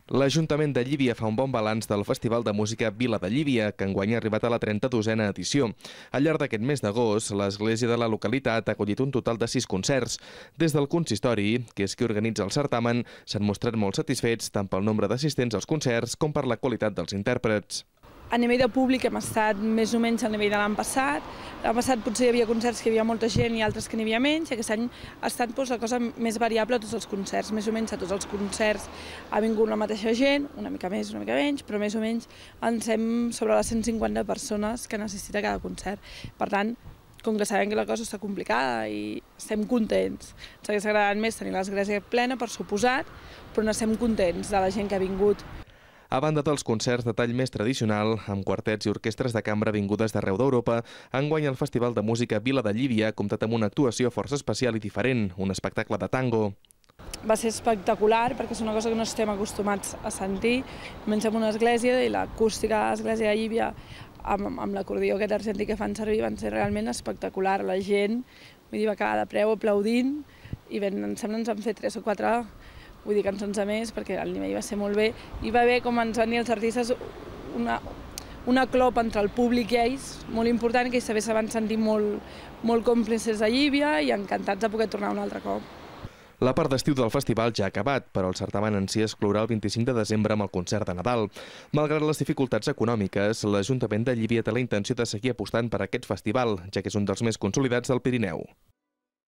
L'Ajuntament de Llívia fa un bon balanç del Festival de Música Vila de Llívia, que enguany ha arribat a la 32a edició. Al llarg d'aquest mes d'agost, l'església de la localitat ha acollit un total de 6 concerts. Des del consistori, que és qui organitza el certamen, s'han mostrat molt satisfets tant pel nombre d'assistents als concerts com per la qualitat dels intèrprets. A nivell de públic hem estat més o menys al nivell de l'any passat. L'any passat potser hi havia concerts que hi havia molta gent i altres que n'hi havia menys. Aquest any ha estat la cosa més variable a tots els concerts. Més o menys a tots els concerts ha vingut la mateixa gent, una mica més, una mica menys, però més o menys ens hem sobre les 150 persones que han assistit a cada concert. Per tant, com que sabem que la cosa està complicada i estem contents. Ens hauria agradat més tenir l'església plena, per suposat, però n'estem contents de la gent que ha vingut. A banda dels concerts de tall més tradicional, amb quartets i orquestres de cambra vingudes d'arreu d'Europa, enguany el Festival de Música Vila de Llívia ha comptat amb una actuació força especial i diferent, un espectacle de tango. Va ser espectacular perquè és una cosa que no estem acostumats a sentir. Menys en una església i l'acústica de l'església de Llívia amb l'acordió aquest argentí que fan servir van ser realment espectacular. La gent va quedar de preu aplaudint i em sembla que ens han fet 3 o 4 cançons a més, perquè el nivell va ser molt bé. I va bé com ens van dir els artistes una clop entre el públic i ells, molt important, que ells també se van sentir molt còmplices de Llívia i encantats de poder tornar un altre cop. La part d'estiu del festival ja ha acabat, però el certamen en si es clourà el 25 de desembre amb el concert de Nadal. Malgrat les dificultats econòmiques, l'Ajuntament de Llívia té la intenció de seguir apostant per aquest festival, ja que és un dels més consolidats del Pirineu.